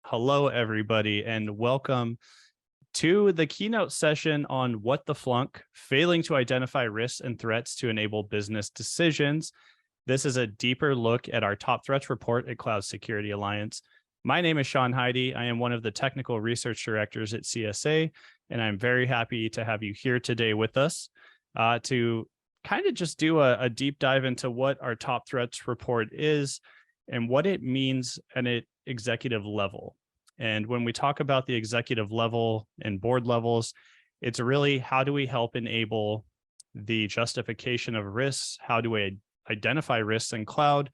Hello, everybody, and welcome to the keynote session on What the Flunk, Failing to Identify Risks and Threats to Enable Business Decisions. This is a deeper look at our top threats report at Cloud Security Alliance. My name is Sean Heide. I am one of the technical research directors at CSA, and I'm very happy to have you here today with us to kind of just do a deep dive into what our top threats report is and what it means at an executive level. And when we talk about the executive level and board levels, it's really how do we help enable the justification of risks? How do we identify risks in cloud?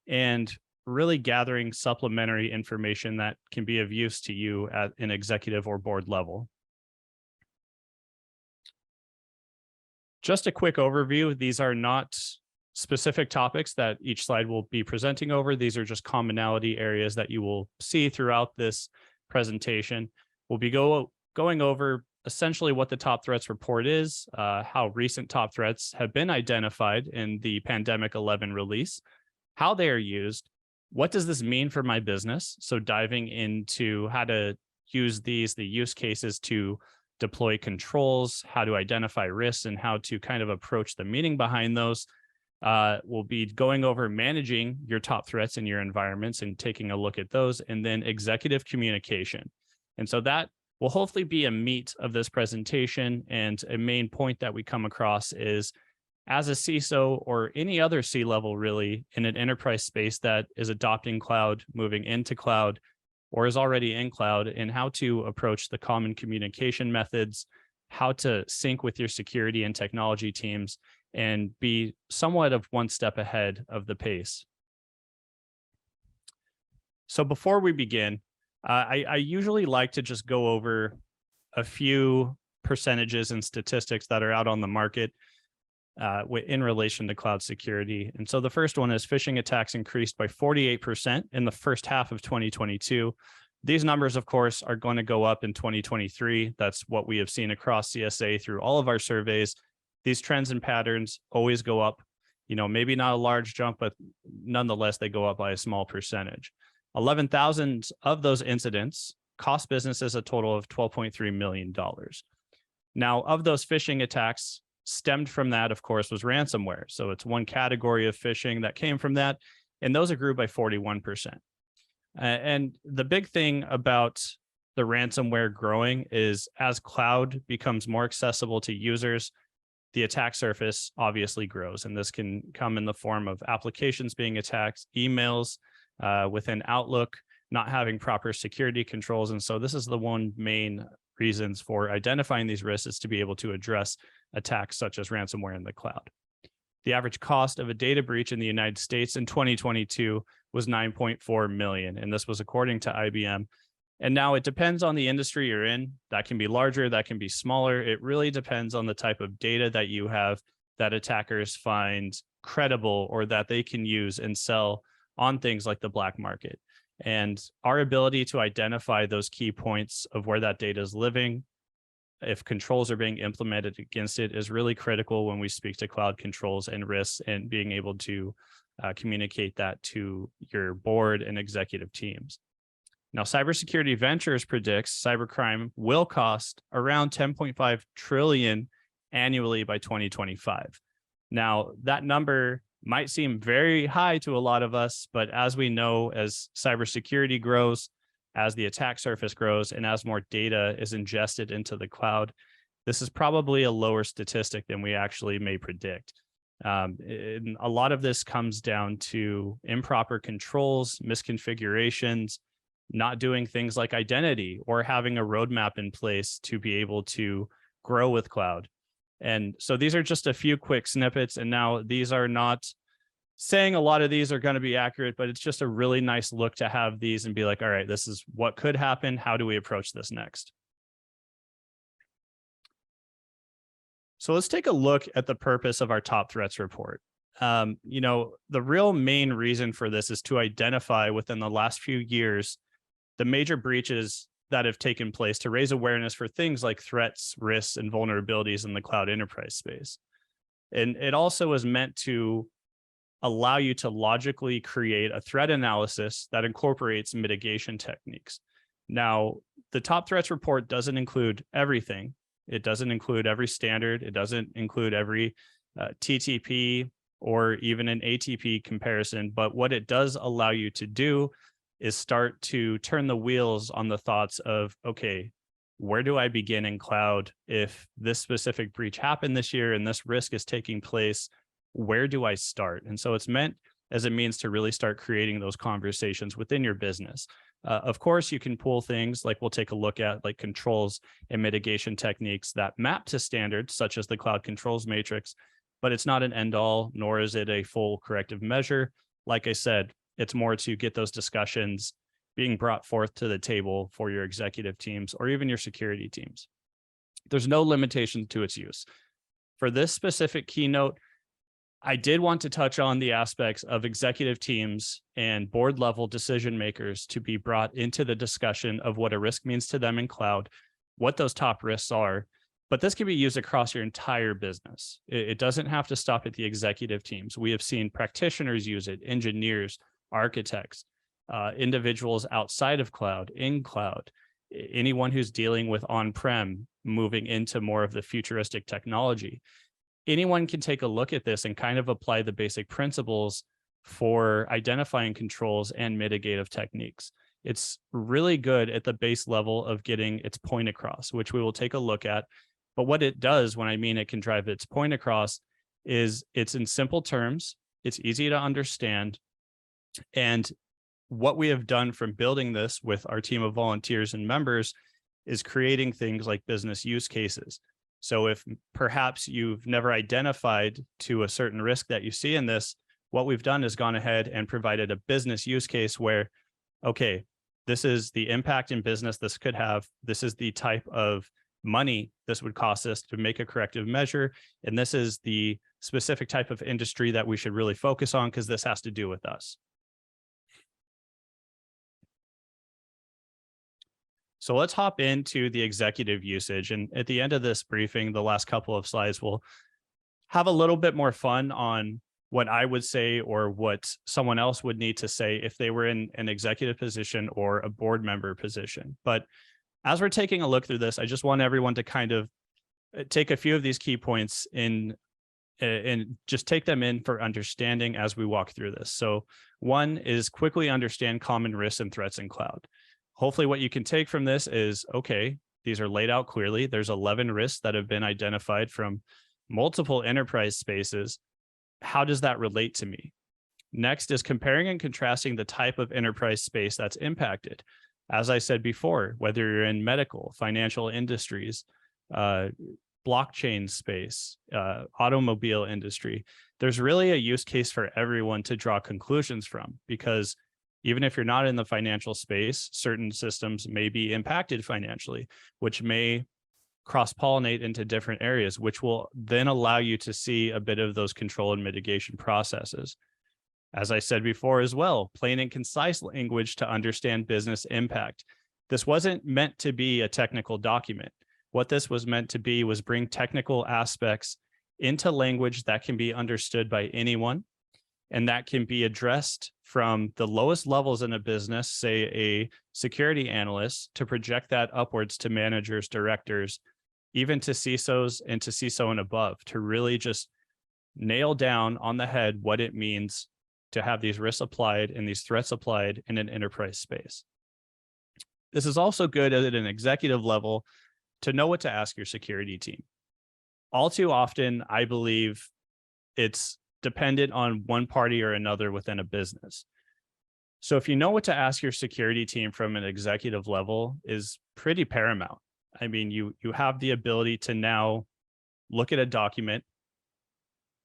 And really gathering supplementary information that can be of use to you at an executive or board level. Just a quick overview. These are not specific topics that each slide will be presenting over. These are just commonality areas that you will see throughout this presentation. We'll be going over essentially what the top threats report is, how recent top threats have been identified in the Pandemic 11 release, how they are used, what does this mean for my business? So diving into how to use the use cases to deploy controls, how to identify risks, and how to kind of approach the meaning behind those. We'll be going over managing your top threats in your environments and taking a look at those, and then executive communication. And so that will hopefully be a meat of this presentation. And a main point that we come across is as a CISO or any other C-level really in an enterprise space that is adopting cloud, moving into cloud, or is already in cloud, and how to approach the common communication methods, how to sync with your security and technology teams, and be somewhat of one step ahead of the pace. So before we begin, I usually like to just go over a few percentages and statistics that are out on the market in relation to cloud security. And so the first one is phishing attacks increased by 48% in the first half of 2022. These numbers, of course, are going to go up in 2023. That's what we have seen across CSA through all of our surveys. These trends and patterns always go up, maybe not a large jump, but nonetheless, they go up by a small percentage. 11,000 of those incidents cost businesses a total of $12.3 million. Now, of those phishing attacks stemmed from that, of course, was ransomware. So it's one category of phishing that came from that, and those grew by 41%. And the big thing about the ransomware growing is as cloud becomes more accessible to users, the attack surface obviously grows. And this can come in the form of applications being attacked, emails within Outlook, not having proper security controls. And so this is the one main reasons for identifying these risks is to be able to address attacks such as ransomware in the cloud. The average cost of a data breach in the United States in 2022 was $9.4 million. And this was according to IBM. And now it depends on the industry you're in. That can be larger, that can be smaller. It really depends on the type of data that you have that attackers find credible or that they can use and sell on things like the black market. And our ability to identify those key points of where that data is living, if controls are being implemented against it, is really critical when we speak to cloud controls and risks and being able to communicate that to your board and executive teams. Now, Cybersecurity Ventures predicts cybercrime will cost around 10.5 trillion annually by 2025. Now, that number might seem very high to a lot of us, but as we know, as cybersecurity grows, as the attack surface grows, and as more data is ingested into the cloud, this is probably a lower statistic than we actually may predict. And a lot of this comes down to improper controls, misconfigurations, not doing things like identity or having a roadmap in place to be able to grow with cloud. And so these are just a few quick snippets. And now these are not saying a lot of these are going to be accurate, but it's just a really nice look to have these and be like, all right, this is what could happen. How do we approach this next? So let's take a look at the purpose of our top threats report. The real main reason for this is to identify within the last few years the major breaches that have taken place to raise awareness for things like threats, risks, and vulnerabilities in the cloud enterprise space. And it also is meant to allow you to logically create a threat analysis that incorporates mitigation techniques. Now, the top threats report doesn't include everything. It doesn't include every standard. It doesn't include every TTP or even an ATP comparison. But what it does allow you to do is start to turn the wheels on the thoughts of, okay, where do I begin in cloud if this specific breach happened this year and this risk is taking place? Where do I start? And so it's meant as a means to really start creating those conversations within your business. Of course, you can pull things like we'll take a look at, like controls and mitigation techniques that map to standards such as the cloud controls matrix, but it's not an end all, nor is it a full corrective measure. Like I said, it's more to get those discussions being brought forth to the table for your executive teams or even your security teams. There's no limitation to its use. For this specific keynote, I did want to touch on the aspects of executive teams and board level decision makers to be brought into the discussion of what a risk means to them in cloud, what those top risks are, but this can be used across your entire business. It doesn't have to stop at the executive teams. We have seen practitioners use it, engineers, architects, individuals outside of cloud, in cloud, anyone who's dealing with on-prem, moving into more of the futuristic technology. Anyone can take a look at this and kind of apply the basic principles for identifying controls and mitigative techniques. It's really good at the base level of getting its point across, which we will take a look at. But what it does, when I mean it can drive its point across, is it's in simple terms, it's easy to understand. And what we have done from building this with our team of volunteers and members is creating things like business use cases. So if perhaps you've never identified to a certain risk that you see in this, what we've done is gone ahead and provided a business use case where, okay, this is the impact in business this could have. This is the type of money this would cost us to make a corrective measure. And this is the specific type of industry that we should really focus on because this has to do with us. So let's hop into the executive usage. And at the end of this briefing, the last couple of slides, we'll have a little bit more fun on what I would say or what someone else would need to say if they were in an executive position or a board member position. But as we're taking a look through this, I just want everyone to kind of take a few of these key points in and just take them in for understanding as we walk through this. So one is quickly understand common risks and threats in cloud. Hopefully what you can take from this is, okay, these are laid out clearly. There's 11 risks that have been identified from multiple enterprise spaces. How does that relate to me? Next is comparing and contrasting the type of enterprise space that's impacted. As I said before, whether you're in medical, financial industries, blockchain space, automobile industry, there's really a use case for everyone to draw conclusions from, because even if you're not in the financial space, certain systems may be impacted financially, which may cross-pollinate into different areas, which will then allow you to see a bit of those control and mitigation processes. As I said before as well, plain and concise language to understand business impact. This wasn't meant to be a technical document. What this was meant to be was bring technical aspects into language that can be understood by anyone, and that can be addressed from the lowest levels in a business, say a security analyst, to project that upwards to managers, directors, even to CISOs and to CISO and above, to really just nail down on the head what it means to have these risks applied and these threats applied in an enterprise space. This is also good at an executive level to know what to ask your security team. All too often, I believe it's dependent on one party or another within a business. So if you know what to ask your security team from an executive level is pretty paramount. I mean, you have the ability to now look at a document,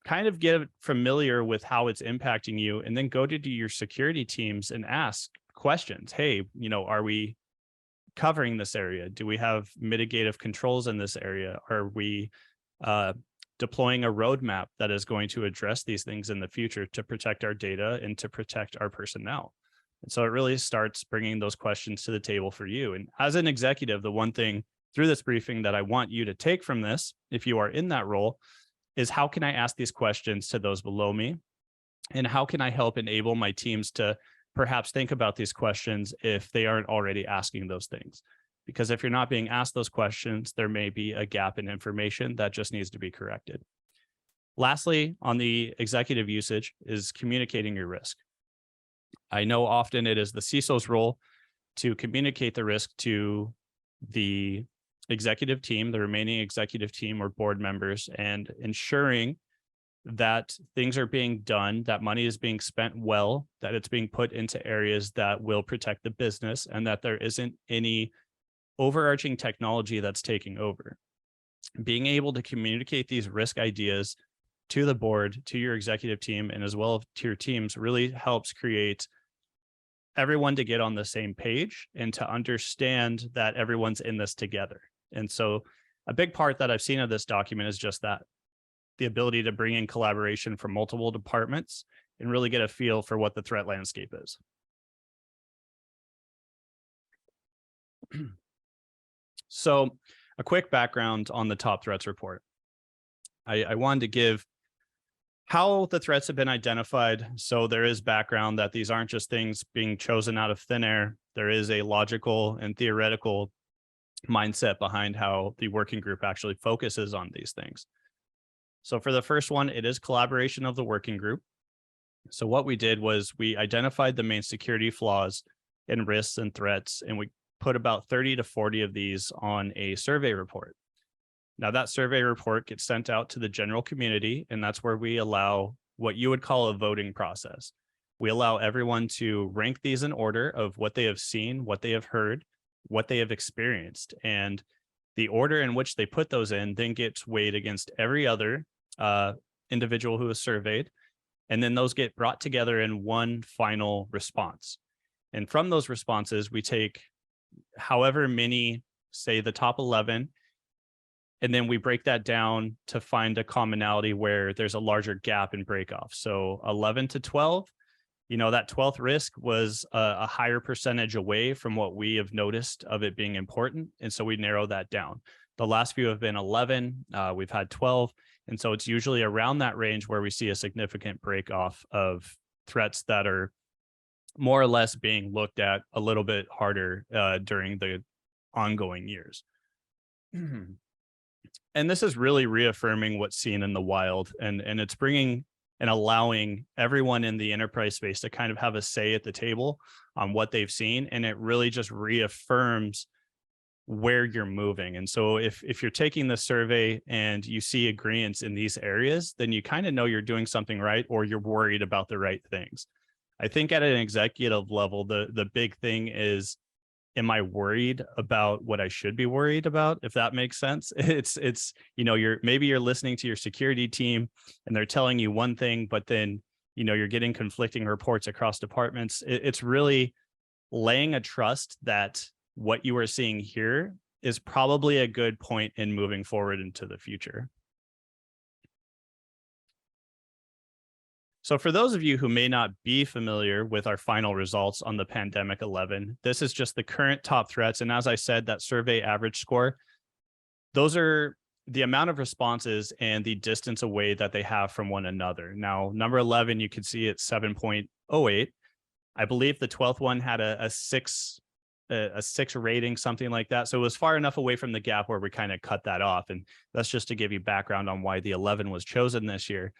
kind of get familiar with how it's impacting you, and then go to your security teams and ask questions. Hey, are we covering this area? Do we have mitigative controls in this area? Are we deploying a roadmap that is going to address these things in the future to protect our data and to protect our personnel? And so it really starts bringing those questions to the table for you. And as an executive, the one thing through this briefing that I want you to take from this, if you are in that role, is how can I ask these questions to those below me? And how can I help enable my teams to perhaps think about these questions if they aren't already asking those things. Because if you're not being asked those questions, there may be a gap in information that just needs to be corrected. Lastly, on the executive usage is communicating your risk. I know often it is the CISO's role to communicate the risk to the executive team, the remaining executive team or board members, and ensuring that things are being done, that money is being spent well, that it's being put into areas that will protect the business, and that there isn't any overarching technology that's taking over. Being able to communicate these risk ideas to the board, to your executive team, and as well to your teams really helps create everyone to get on the same page and to understand that everyone's in this together. And so a big part that I've seen of this document is just that, the ability to bring in collaboration from multiple departments and really get a feel for what the threat landscape is. So a quick background on the top threats report. I wanted to give how the threats have been identified. So there is background that these aren't just things being chosen out of thin air. There is a logical and theoretical mindset behind how the working group actually focuses on these things. So for the first one, it is collaboration of the working group. So what we did was we identified the main security flaws and risks and threats, and we put about 30 to 40 of these on a survey report. Now that survey report gets sent out to the general community, and that's where we allow what you would call a voting process. We allow everyone to rank these in order of what they have seen, what they have heard, what they have experienced. And the order in which they put those in then gets weighed against every other individual who is surveyed. And then those get brought together in one final response. And from those responses, we take however many, say the top 11, and then we break that down to find a commonality where there's a larger gap in break off. So 11 to 12, that 12th risk was a higher percentage away from what we have noticed of it being important. And so we narrow that down. The last few have been 11, we've had 12. And so it's usually around that range where we see a significant break off of threats that are more or less being looked at a little bit harder during the ongoing years. And this is really reaffirming what's seen in the wild, and it's bringing and allowing everyone in the enterprise space to kind of have a say at the table on what they've seen. And it really just reaffirms where you're moving. And so if you're taking the survey and you see agreements in these areas, then you kind of know you're doing something right, or you're worried about the right things. I think at an executive level, the big thing is, am I worried about what I should be worried about? If that makes sense. It's maybe you're listening to your security team and they're telling you one thing, but then you're getting conflicting reports across departments. It's really laying a trust that what you are seeing here is probably a good point in moving forward into the future. So for those of you who may not be familiar with our final results on the Pandemic 11, this is just the current top threats. And as I said, that survey average score, those are the amount of responses and the distance away that they have from one another. Now, number 11, you can see it's 7.08. I believe the 12th one had a 6 rating, something like that. So it was far enough away from the gap where we kind of cut that off. And that's just to give you background on why the 11 was chosen this year.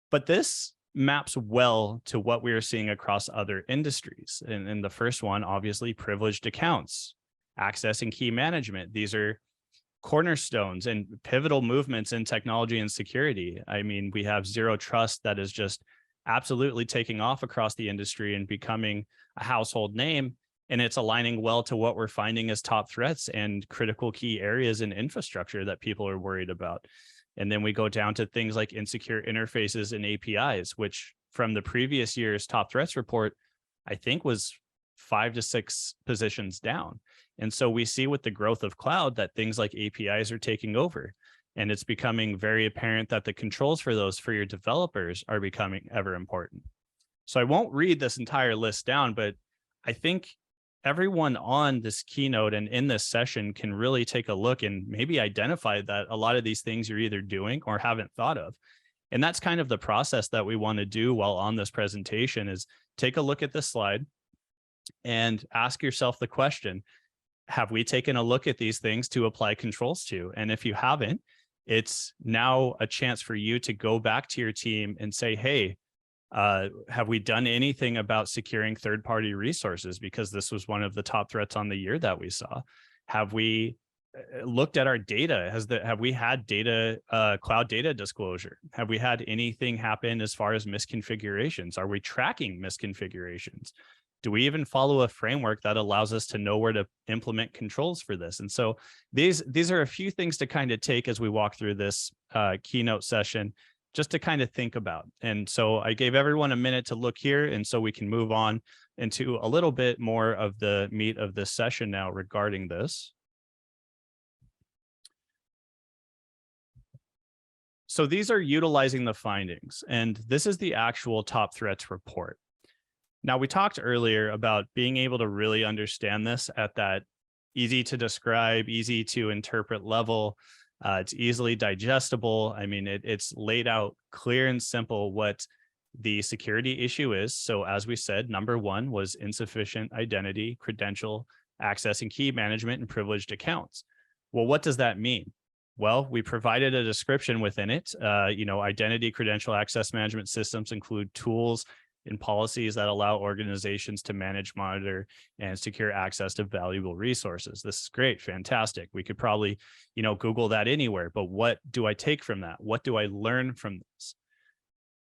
But this maps well to what we are seeing across other industries. And the first one, obviously, privileged accounts, access and key management. These are cornerstones and pivotal movements in technology and security. I mean, we have zero trust that is just absolutely taking off across the industry and becoming a household name. And it's aligning well to what we're finding as top threats and critical key areas in infrastructure that people are worried about. And then we go down to things like insecure interfaces and APIs, which from the previous year's top threats report, I think was 5 to 6 positions down. And so we see with the growth of cloud that things like APIs are taking over. And it's becoming very apparent that the controls for those for your developers are becoming ever important. So I won't read this entire list down, but I think everyone on this keynote and in this session can really take a look and maybe identify that a lot of these things you're either doing or haven't thought of. And that's kind of the process that we want to do while on this presentation is take a look at this slide and ask yourself the question, have we taken a look at these things to apply controls to? And if you haven't, it's now a chance for you to go back to your team and say, hey, have we done anything about securing third-party resources? Because this was one of the top threats on the year that we saw. Have we looked at our data? Have we had data, cloud data disclosure? Have we had anything happen as far as misconfigurations? Are we tracking misconfigurations? Do we even follow a framework that allows us to know where to implement controls for this? And so these are a few things to kind of take as we walk through this keynote session, just to kind of think about. And so I gave everyone a minute to look here, and so we can move on into a little bit more of the meat of this session now regarding this. So these are utilizing the findings, and this is the actual top threats report. Now, we talked earlier about being able to really understand this at that easy to describe, easy to interpret level. It's easily digestible. I mean, it's laid out clear and simple what the security issue is. So as we said, number one was insufficient identity, credential, access, and key management and privileged accounts. Well, what does that mean? Well, we provided a description within it. Identity, credential, access management systems include tools and policies that allow organizations to manage, monitor, and secure access to valuable resources. This is great, fantastic. We could probably, Google that anywhere, but what do I take from that? What do I learn from this?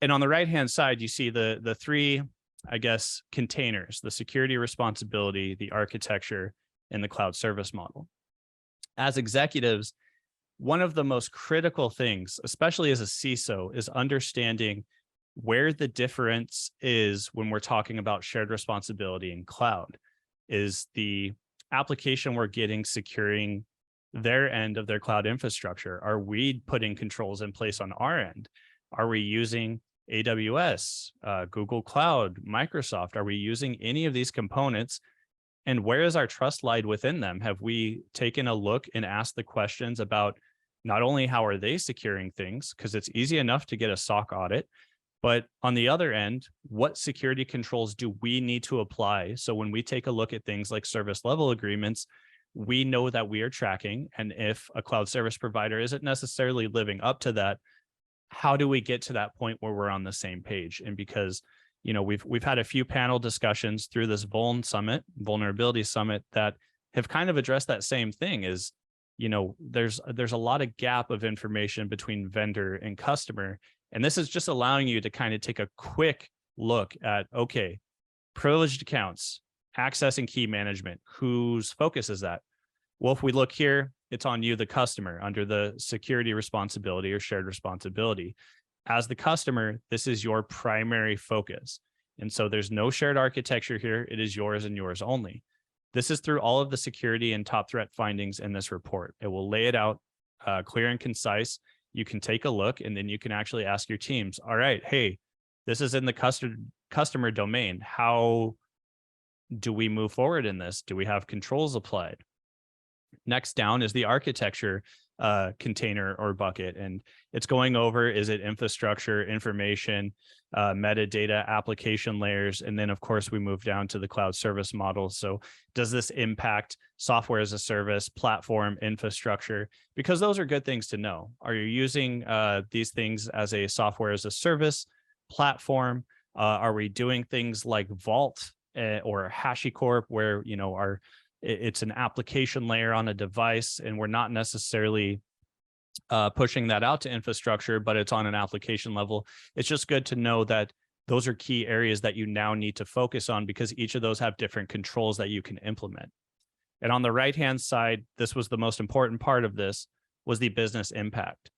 And on the right-hand side, you see the three, I guess, containers: the security responsibility, the architecture, and the cloud service model. As executives, one of the most critical things, especially as a CISO, is understanding where the difference is when we're talking about shared responsibility in cloud. Is the application we're getting securing their end of their cloud infrastructure? Are we putting controls in place on our end? Are we using AWS, Google Cloud, Microsoft? Are we using any of these components? And where is our trust lied within them? Have we taken a look and asked the questions about not only how are they securing things, because it's easy enough to get a SOC audit, but on the other end, what security controls do we need to apply? So when we take a look at things like service level agreements, we know that we are tracking. And if a cloud service provider isn't necessarily living up to that, how do we get to that point where we're on the same page? And because, we've had a few panel discussions through this vulnerability summit that have kind of addressed that same thing. Is, there's a lot of gap of information between vendor and customer. And this is just allowing you to kind of take a quick look at, okay, privileged accounts, access and key management, whose focus is that? Well, if we look here, it's on you, the customer, under the security responsibility or shared responsibility. As the customer, this is your primary focus. And so there's no shared architecture here. It is yours and yours only. This is through all of the security and top threat findings in this report. It will lay it out clear and concise. You can take a look, and then you can actually ask your teams, all right, hey, this is in the customer domain. How do we move forward in this? Do we have controls applied? Next down is the architecture container or bucket. And it's going over, is it infrastructure, information, metadata, application layers? And then, of course, we move down to the cloud service model. So does this impact software as a service, platform, infrastructure? Because those are good things to know. Are you using these things as a software as a service platform? Are we doing things like Vault or HashiCorp, where, it's an application layer on a device, and we're not necessarily pushing that out to infrastructure, but it's on an application level? It's just good to know that those are key areas that you now need to focus on, because each of those have different controls that you can implement. And on the right-hand side, this was the most important part of this, was the business impact.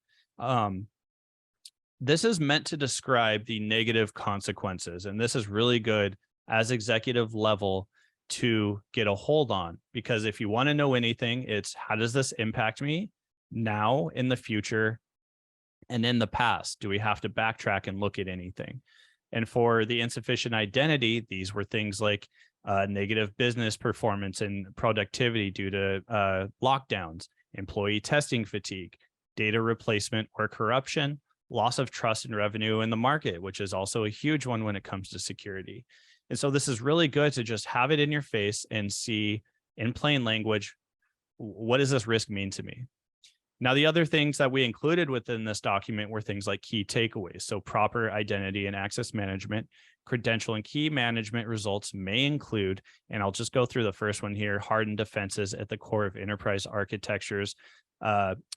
This is meant to describe the negative consequences, and this is really good as executive level to get a hold on, because if you want to know anything, it's how does this impact me now, in the future, and in the past? Do we have to backtrack and look at anything? And for the insufficient identity, these were things like negative business performance and productivity due to lockdowns, employee testing fatigue, data replacement or corruption, loss of trust and revenue in the market, which is also a huge one when it comes to security. And so this is really good to just have it in your face and see in plain language, what does this risk mean to me? Now, the other things that we included within this document were things like key takeaways. So proper identity and access management, credential and key management results may include, and I'll just go through the first one here, hardened defenses at the core of enterprise architectures,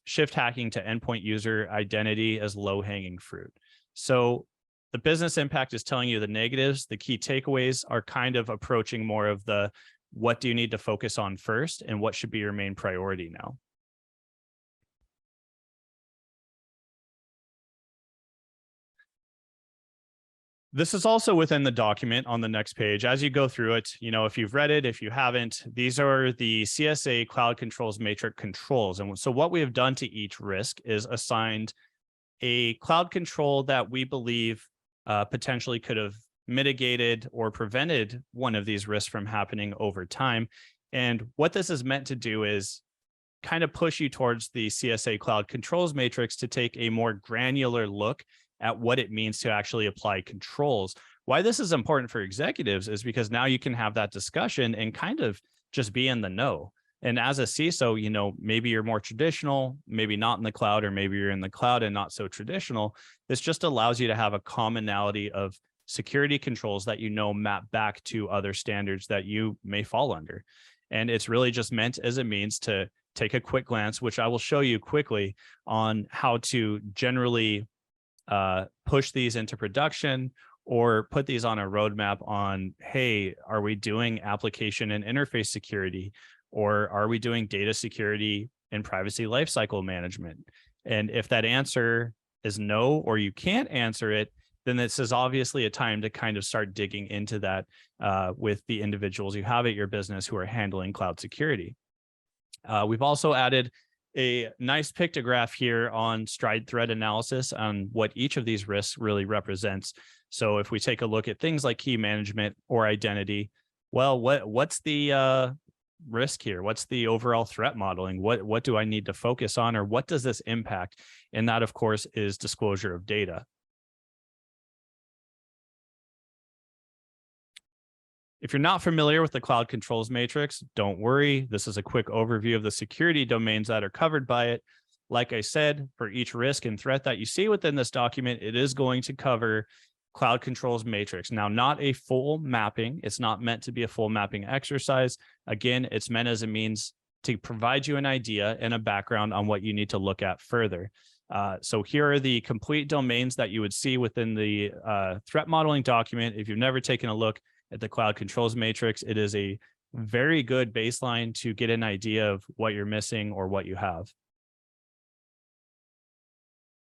shift hacking to endpoint user identity as low-hanging fruit. So the business impact is telling you the negatives. The key takeaways are kind of approaching more of the, what do you need to focus on first and what should be your main priority now? This is also within the document on the next page. As you go through it, if you've read it, if you haven't, these are the CSA Cloud Controls Matrix controls. And so what we have done to each risk is assigned a cloud control that we believe potentially could have mitigated or prevented one of these risks from happening over time. And what this is meant to do is kind of push you towards the CSA Cloud Controls Matrix to take a more granular look at what it means to actually apply controls. Why this is important for executives is because now you can have that discussion and kind of just be in the know. And as a CISO, maybe you're more traditional, maybe not in the cloud, or maybe you're in the cloud and not so traditional. This just allows you to have a commonality of security controls that map back to other standards that you may fall under. And it's really just meant as a means to take a quick glance, which I will show you quickly on how to generally push these into production or put these on a roadmap on, hey, are we doing application and interface security? Or are we doing data security and privacy lifecycle management? And if that answer is no, or you can't answer it, then this is obviously a time to kind of start digging into that with the individuals you have at your business who are handling cloud security. We've also added a nice pictograph here on stride threat analysis on what each of these risks really represents. So if we take a look at things like key management or identity, well, what's the risk here? What's the overall threat modeling? What do I need to focus on, or what does this impact? And that, of course, is disclosure of data. If you're not familiar with the Cloud Controls Matrix, don't worry. This is a quick overview of the security domains that are covered by it. Like I said, for each risk and threat that you see within this document, it is going to cover Cloud Controls Matrix. Now, not a full mapping. It's not meant to be a full mapping exercise. Again, it's meant as a means to provide you an idea and a background on what you need to look at further. So here are the complete domains that you would see within the threat modeling document. If you've never taken a look at the Cloud Controls Matrix, it is a very good baseline to get an idea of what you're missing or what you have.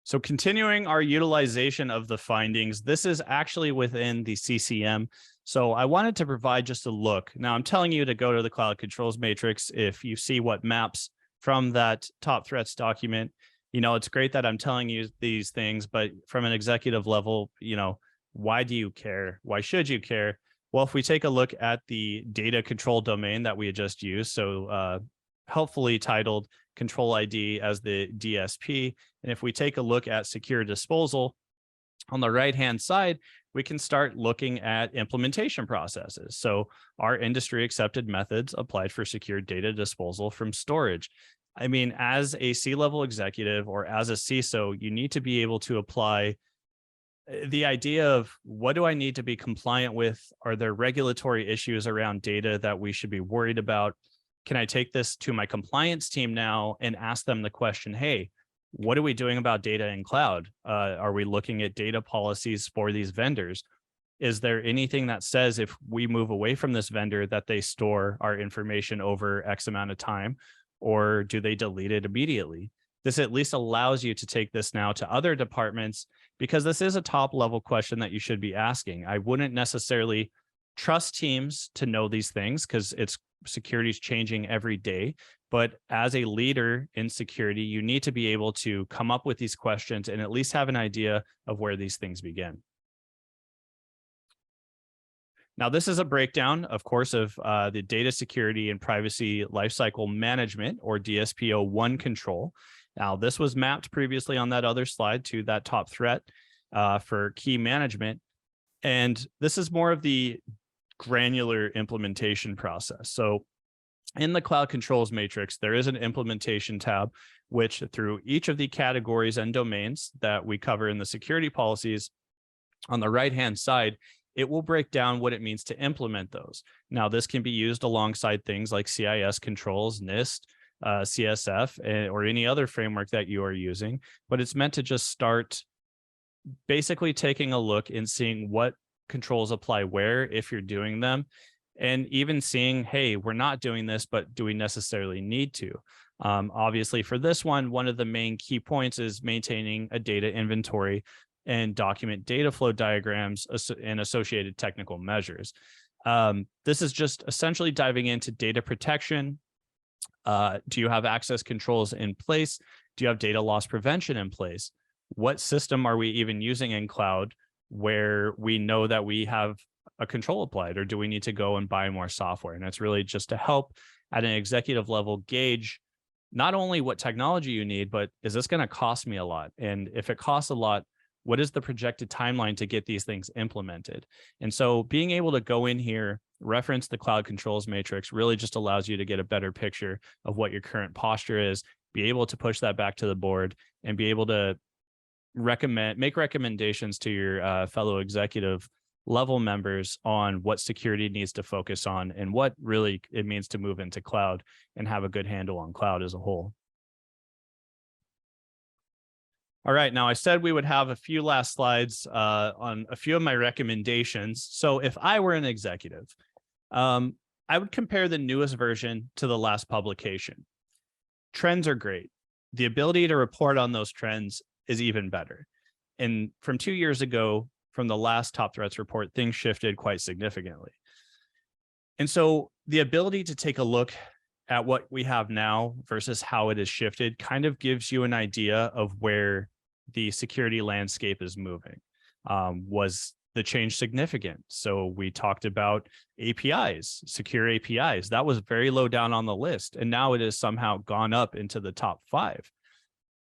So continuing our utilization of the findings, this is actually within the CCM. So I wanted to provide just a look. Now I'm telling you to go to the Cloud Controls Matrix. If you see what maps from that top threats document, it's great that I'm telling you these things, but from an executive level, why do you care? Why should you care? Well, if we take a look at the data control domain that we had just used, so helpfully titled Control ID as the DSP, and if we take a look at secure disposal, on the right-hand side, we can start looking at implementation processes. So our industry accepted methods applied for secure data disposal from storage. I mean, as a C-level executive or as a CISO, you need to be able to apply the idea of what do I need to be compliant with? Are there regulatory issues around data that we should be worried about? Can I take this to my compliance team now and ask them the question, hey, what are we doing about data in cloud? Are we looking at data policies for these vendors? Is there anything that says if we move away from this vendor that they store our information over X amount of time, or do they delete it immediately? This at least allows you to take this now to other departments, because this is a top level question that you should be asking. I wouldn't necessarily trust teams to know these things because security is changing every day. But as a leader in security, you need to be able to come up with these questions and at least have an idea of where these things begin. Now, this is a breakdown, of course, of the data security and privacy lifecycle management, or DSPO1 control. Now, this was mapped previously on that other slide to that top threat for key management. And this is more of the granular implementation process. So in the cloud controls matrix, there is an implementation tab, which through each of the categories and domains that we cover in the security policies, on the right-hand side, it will break down what it means to implement those. Now, this can be used alongside things like CIS controls, NIST, CSF, or any other framework that you are using, but it's meant to just start basically taking a look and seeing what controls apply where, if you're doing them, and even seeing, hey, we're not doing this, but do we necessarily need to? Obviously, for this one of the main key points is maintaining a data inventory and document data flow diagrams and associated technical measures. This is just essentially diving into data protection. Do you have access controls in place? Do you have data loss prevention in place? What system are we even using in cloud where we know that we have a control applied, or do we need to go and buy more software? And it's really just to help at an executive level gauge not only what technology you need, but is this going to cost me a lot? And if it costs a lot, what is the projected timeline to get these things implemented? And so being able to go in here, reference the cloud controls matrix really just allows you to get a better picture of what your current posture is, be able to push that back to the board, and be able to make recommendations to your fellow executive level members on what security needs to focus on and what really it means to move into cloud and have a good handle on cloud as a whole. All right, now I said we would have a few last slides on a few of my recommendations. So if I were an executive, I would compare the newest version to the last publication. Trends are great. The ability to report on those trends is even better. And from 2 years ago, from the last top threats report, things shifted quite significantly. And so the ability to take a look at what we have now versus how it has shifted kind of gives you an idea of where the security landscape is moving. Was the change significant? So we talked about APIs, secure APIs. That was very low down on the list, and now it has somehow gone up into the top 5.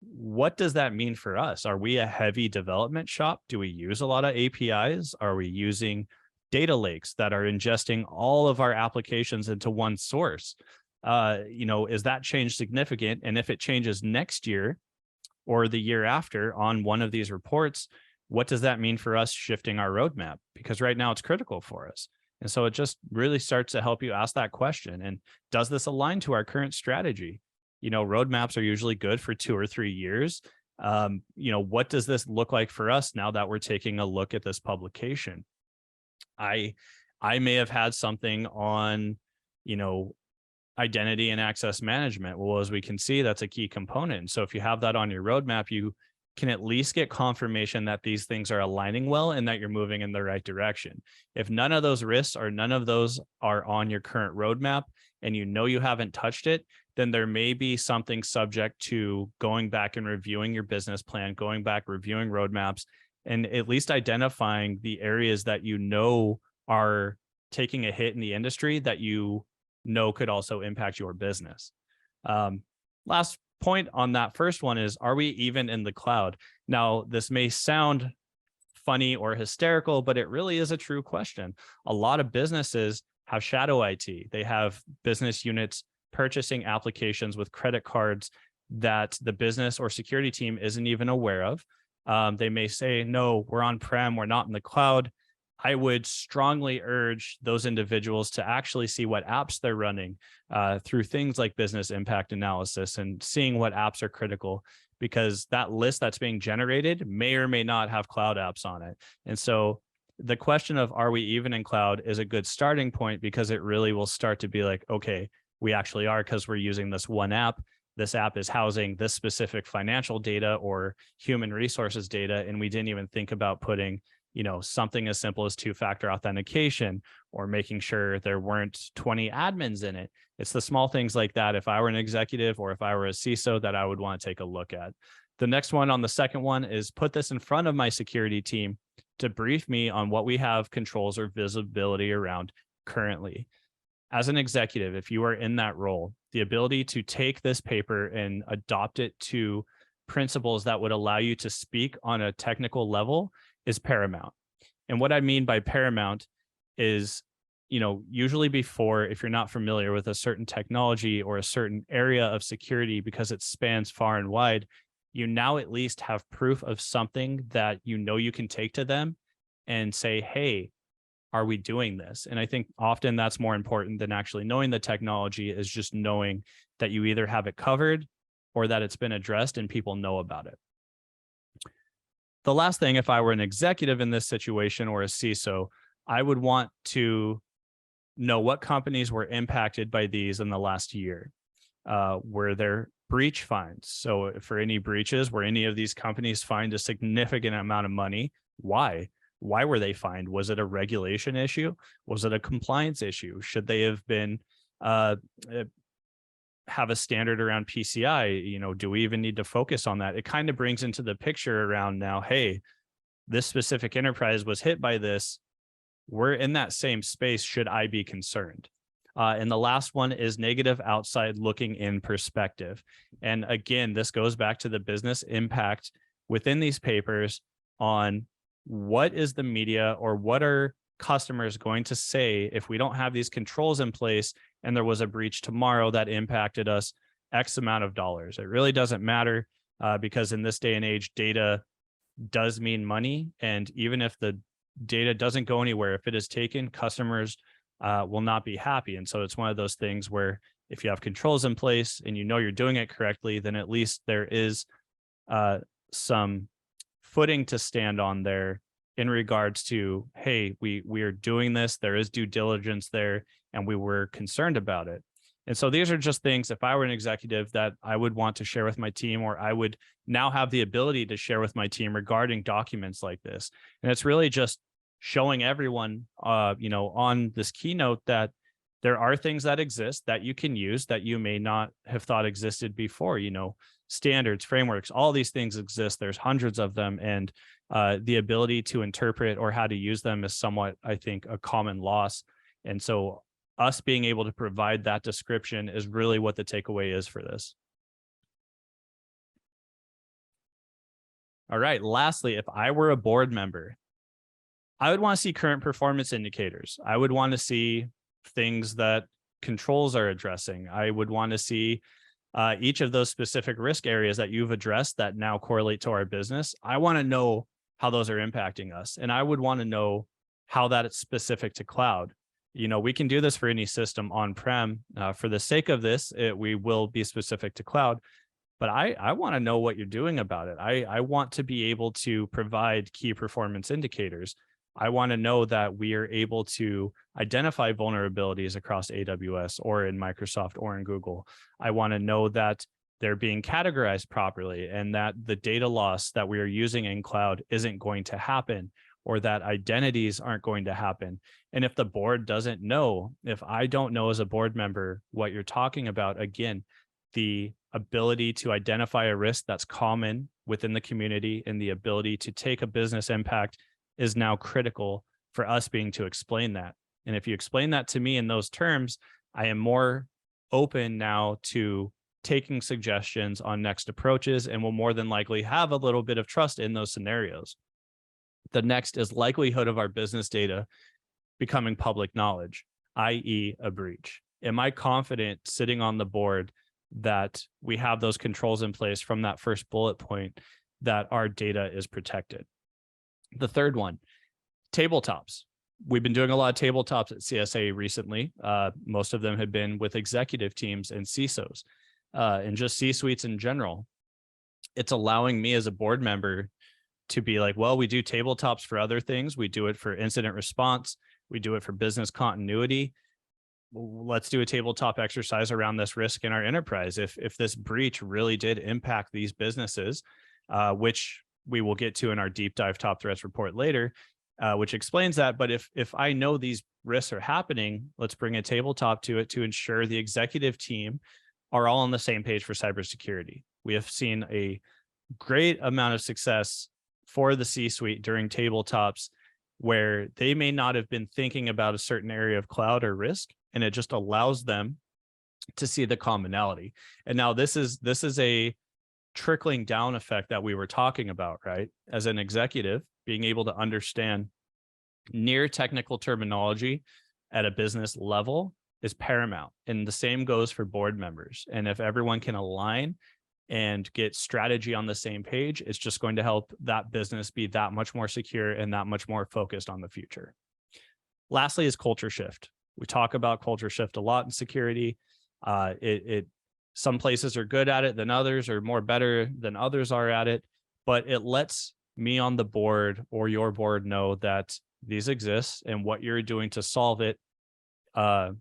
What does that mean for us? Are we a heavy development shop? Do we use a lot of APIs? Are we using data lakes that are ingesting all of our applications into one source? Is that change significant? And if it changes next year or the year after on one of these reports, what does that mean for us shifting our roadmap? Because right now it's critical for us. And so it just really starts to help you ask that question. And does this align to our current strategy? Roadmaps are usually good for 2 or 3 years. What does this look like for us now that we're taking a look at this publication? I may have had something on, identity and access management. Well, as we can see, that's a key component. So if you have that on your roadmap, you can at least get confirmation that these things are aligning well and that you're moving in the right direction. If none of those risks or none of those are on your current roadmap and you haven't touched it, then there may be something subject to going back and reviewing your business plan, going back, reviewing roadmaps, and at least identifying the areas that are taking a hit in the industry that could also impact your business. Last point on that first one is, are we even in the cloud? Now, this may sound funny or hysterical, but it really is a true question. A lot of businesses have shadow IT. They have business units purchasing applications with credit cards that the business or security team isn't even aware of. They may say, no, we're on-prem, we're not in the cloud. I would strongly urge those individuals to actually see what apps they're running through things like business impact analysis and seeing what apps are critical, because that list that's being generated may or may not have cloud apps on it. And so the question of, are we even in cloud, is a good starting point, because it really will start to be like, okay, we actually are, because we're using this one app. This app is housing this specific financial data or human resources data, and we didn't even think about putting something as simple as 2-factor authentication or making sure there weren't 20 admins in it. It's the small things like that. If I were an executive or if I were a CISO, that I would want to take a look at. The next one on the second one is put this in front of my security team to brief me on what we have controls or visibility around currently. as an executive, if you are in that role, the ability to take this paper and adopt it to principles that would allow you to speak on a technical level is paramount. And what I mean by paramount is, usually before, if you're not familiar with a certain technology or a certain area of security, because it spans far and wide, you now at least have proof of something that you can take to them and say, hey, are we doing this? And I think often that's more important than actually knowing the technology, is just knowing that you either have it covered or that it's been addressed and people know about it. The last thing, if I were an executive in this situation or a CISO, I would want to know what companies were impacted by these in the last year. Were there breach fines? So for any breaches, were any of these companies fined a significant amount of money? Why? Why were they fined? Was it a regulation issue? Was it a compliance issue? Should they have been have a standard around PCI? Do we even need to focus on that? It kind of brings into the picture around now, hey, this specific enterprise was hit by this. We're in that same space. Should I be concerned? And the last one is negative outside looking in perspective. And again, this goes back to the business impact within these papers on what is the media or what are customers going to say if we don't have these controls in place and there was a breach tomorrow that impacted us X amount of dollars. It really doesn't matter because in this day and age, data does mean money. And even if the data doesn't go anywhere, if it is taken, customers will not be happy. And so it's one of those things where if you have controls in place and you're doing it correctly, then at least there is some footing to stand on there in regards to, hey, we are doing this, there is due diligence there, and we were concerned about it. And so these are just things, if I were an executive, that I would want to share with my team, or I would now have the ability to share with my team regarding documents like this. And it's really just showing everyone, on this keynote that there are things that exist that you can use that you may not have thought existed before. Standards, frameworks, all these things exist. There's hundreds of them. And the ability to interpret or how to use them is somewhat, I think, a common loss. And so us being able to provide that description is really what the takeaway is for this. All right. Lastly, if I were a board member, I would want to see current performance indicators. I would want to see things that controls are addressing. I would want to see each of those specific risk areas that you've addressed that now correlate to our business. I want to know how those are impacting us. And I would want to know how that is specific to cloud. We can do this for any system on-prem. For the sake of this, we will be specific to cloud. But I want to know what you're doing about it. I want to be able to provide key performance indicators. I want to know that we are able to identify vulnerabilities across AWS or in Microsoft or in Google. I want to know that they're being categorized properly and that the data loss that we are using in cloud isn't going to happen, or that identities aren't going to happen. And if the board doesn't know, if I don't know as a board member what you're talking about, again, the ability to identify a risk that's common within the community and the ability to take a business impact is now critical for us being to explain that. And if you explain that to me in those terms, I am more open now to taking suggestions on next approaches and will more than likely have a little bit of trust in those scenarios. The next is likelihood of our business data becoming public knowledge, i.e. a breach. Am I confident sitting on the board that we have those controls in place from that first bullet point that our data is protected? The third one, tabletops. We've been doing a lot of tabletops at CSA recently. Most of them have been with executive teams and CISOs and just C-suites in general. It's allowing me as a board member to be like, well, we do tabletops for other things. We do it for incident response. We do it for business continuity. Let's do a tabletop exercise around this risk in our enterprise. If this breach really did impact these businesses, which we will get to in our deep dive top threats report later, which explains that. But if I know these risks are happening, let's bring a tabletop to it to ensure the executive team are all on the same page for cybersecurity. We have seen a great amount of success for the C-suite during tabletops where they may not have been thinking about a certain area of cloud or risk, and it just allows them to see the commonality. And now this is a trickling down effect that we were talking about, right? As an executive, being able to understand near technical terminology at a business level is paramount. And the same goes for board members. And if everyone can align and get strategy on the same page, it's just going to help that business be that much more secure and that much more focused on the future. Lastly is culture shift. We talk about culture shift a lot in security. Some places are good at it than others, or more better than others are at it, but it lets me on the board or your board know that these exist and what you're doing to solve it, from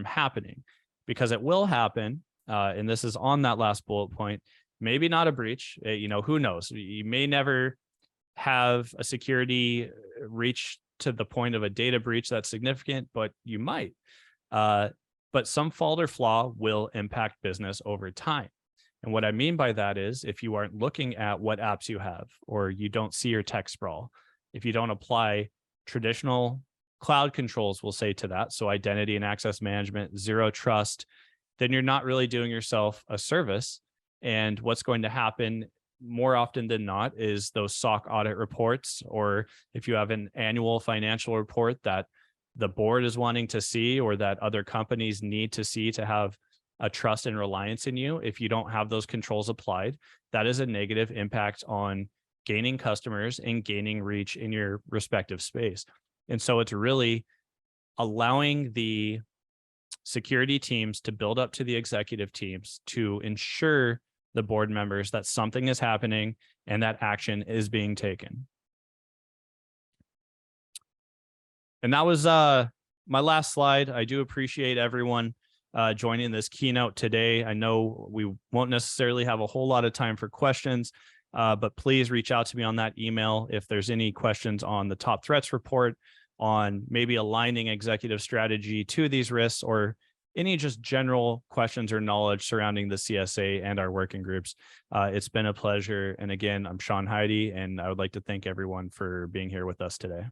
happening, because it will happen. And this is on that last bullet point. Maybe not a breach. Who knows? You may never have a security reach to the point of a data breach that's significant, but you might. But some fault or flaw will impact business over time. And what I mean by that is if you aren't looking at what apps you have, or you don't see your tech sprawl, if you don't apply traditional cloud controls, we'll say to that, so identity and access management, zero trust, then you're not really doing yourself a service. And what's going to happen more often than not is those SOC audit reports, or if you have an annual financial report that the board is wanting to see, or that other companies need to see to have a trust and reliance in you, if you don't have those controls applied, that is a negative impact on gaining customers and gaining reach in your respective space. And so it's really allowing the security teams to build up to the executive teams to ensure the board members that something is happening and that action is being taken. And that was my last slide. I do appreciate everyone joining this keynote today. I know we won't necessarily have a whole lot of time for questions, but please reach out to me on that email if there's any questions on the top threats report, on maybe aligning executive strategy to these risks, or any just general questions or knowledge surrounding the CSA and our working groups. It's been a pleasure. And again, I'm Sean Heidi, and I would like to thank everyone for being here with us today.